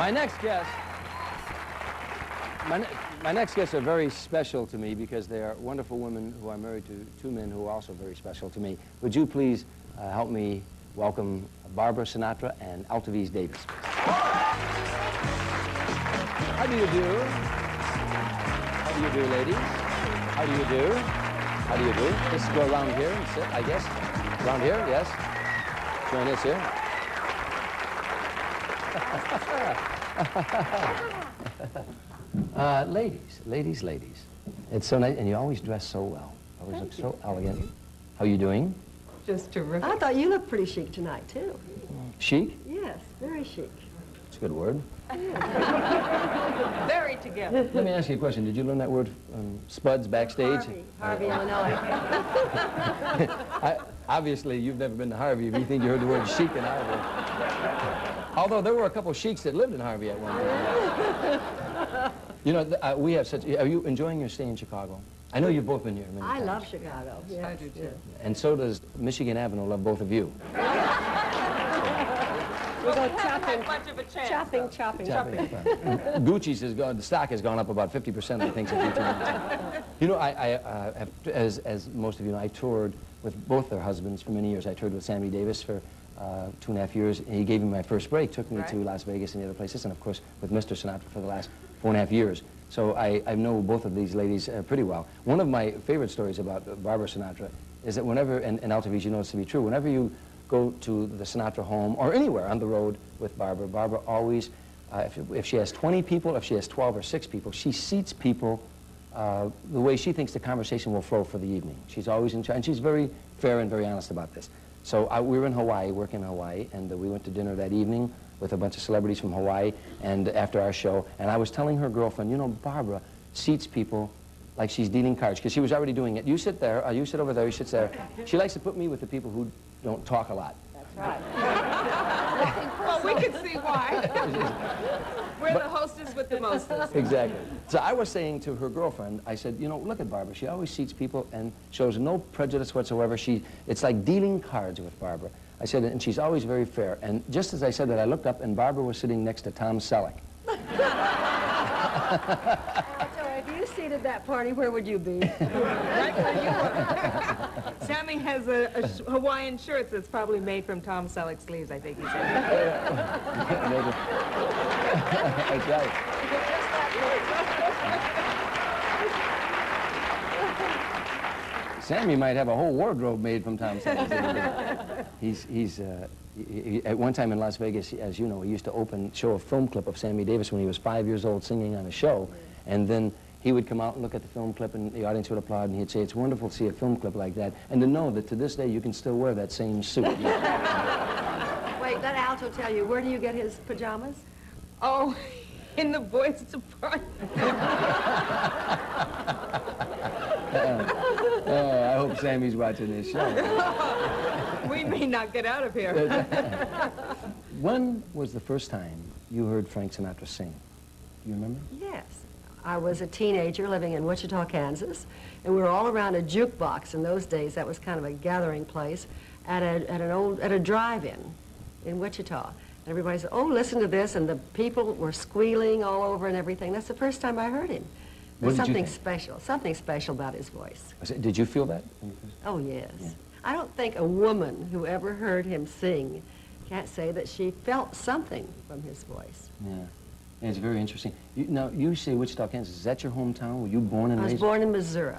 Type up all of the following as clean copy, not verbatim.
My next guests, my next guests are very special to me because they are wonderful women who are married to two men who are also very special to me. Would you please help me welcome Barbara Sinatra and ALTOVISE Davis? How do you do? How do you do, ladies? How do you do? How do you do? Just go around here and sit, I guess. Around here, yes. Join us here. Ladies. It's so nice, and you always dress so well. Always look so elegant. How are you doing? Just terrific. I thought you looked pretty chic tonight, too. Chic? Yes, very chic. It's a good word. Very together. Let me ask you a question. Did you learn that word Spuds backstage? Harvey, Illinois. Obviously, you've never been to Harvey if you think you heard the word chic in Harvey. Although there were a couple of sheiks that lived in Harvey at one time. You know, we have such... Are you enjoying your stay in Chicago? I know you've both been here many times. I love Chicago. Yes, I do, too. yes. And so does Michigan Avenue love both of you. We go chopping, Much of a chance. chopping. Gucci's has gone, the stock has gone up about 50%, I think, since you turned. You know, I have, as most of you know, I toured with both their husbands for many years. I toured with Sammy Davis for 2.5 years. And he gave me my first break, took me to Las Vegas and the other places, and of course with Mr. Sinatra for the last 4.5 years. So I know both of these ladies pretty well. One of my favorite stories about Barbara Sinatra is that whenever, and ALTOVISE, you know this to be true, whenever you go to the Sinatra home or anywhere on the road with Barbara, Barbara always, if she has 20 people, if she has 12 or 6 people, she seats people the way she thinks the conversation will flow for the evening. She's always in charge, and she's very fair and very honest about this. So we were in Hawaii, working in Hawaii, and we went to dinner that evening with a bunch of celebrities from Hawaii, and after our show, and I was telling her girlfriend, you know, Barbara seats people like she's dealing cards, because she was already doing it. You sit there, you sit over there, you sit there. She likes to put me with the people who don't talk a lot. That's right. Well, we can see why. We're the hostess with the mostest. Exactly. So I was saying to her girlfriend, I said, you know, look at Barbara. She always seats people and shows no prejudice whatsoever. It's like dealing cards with Barbara. I said, and she's always very fair. And just as I said that, I looked up, and Barbara was sitting next to Tom Selleck. If you seated that party, where would you be? Right where you are. Sammy has a Hawaiian shirt that's probably made from Tom Selleck's sleeves, I think he said. That's right. Sammy might have a whole wardrobe made from Tom Selleck. At one time in Las Vegas, as you know, he used to show a film clip of Sammy Davis when he was 5 years old singing on a show, and then he would come out and look at the film clip, and the audience would applaud, and he'd say, it's wonderful to see a film clip like that, and to know that to this day you can still wear that same suit. Wait, let Alto tell you, where do you get his pajamas? Oh, in the boys' department. I hope Sammy's watching this show. We may not get out of here. When was the first time you heard Frank Sinatra sing? Do you remember? Yes. I was a teenager living in Wichita, Kansas, and we were all around a jukebox in those days. That was kind of a gathering place at a drive-in in Wichita. And everybody said, oh, listen to this, and the people were squealing all over and everything. That's the first time I heard him. There's something special about his voice. Did you feel that? Oh, yes. Yeah. I don't think a woman who ever heard him sing can't say that she felt something from his voice. Yeah. Yeah, it's very interesting. Now, you say Wichita, Kansas. Is that your hometown? Were you born and raised? I was born in Missouri.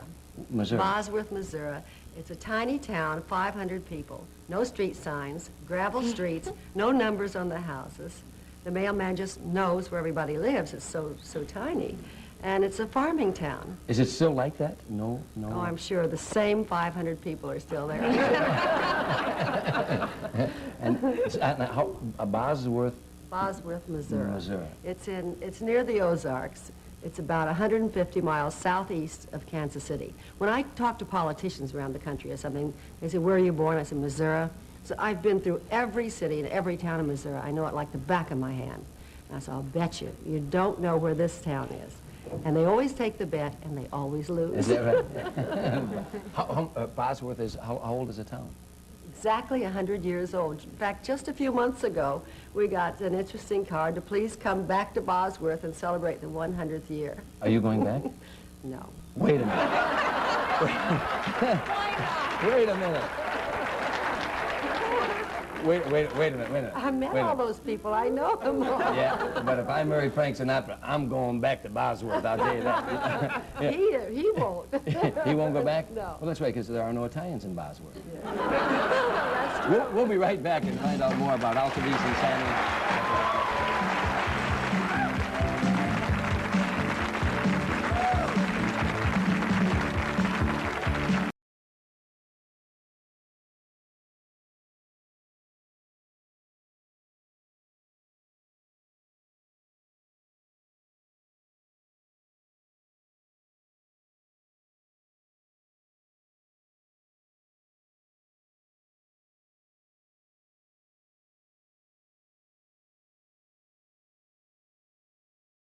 Missouri. Bosworth, Missouri. It's a tiny town, 500 people. No street signs, gravel streets, no numbers on the houses. The mailman just knows where everybody lives. It's so tiny. And it's a farming town. Is it still like that? No. Oh, I'm sure the same 500 people are still there. And Bosworth? Bosworth, Missouri. Missouri. It's near the Ozarks. It's about 150 miles southeast of Kansas City. When I talk to politicians around the country or something, they say, where are you born? I say, Missouri. So I've been through every city and every town in Missouri. I know it like the back of my hand. And I said, I'll bet you don't know where this town is. And they always take the bet, and they always lose. Is that right? Bosworth is, how old is the town? exactly 100 years old. In fact, just a few months ago, we got an interesting card to please come back to Bosworth and celebrate the 100th year. Are you going back? No. Wait a minute. Wait a minute. Wait a minute. I met Wait a all minute. those people. I know them all. Yeah, but if I marry Frank Sinatra, I'm going back to Bosworth, I'll tell you that. Yeah. He won't. He won't go back? No. Well, that's right, because there are no Italians in Bosworth. That's true. We'll be right back and find out more about ALTOVISE and Sammy.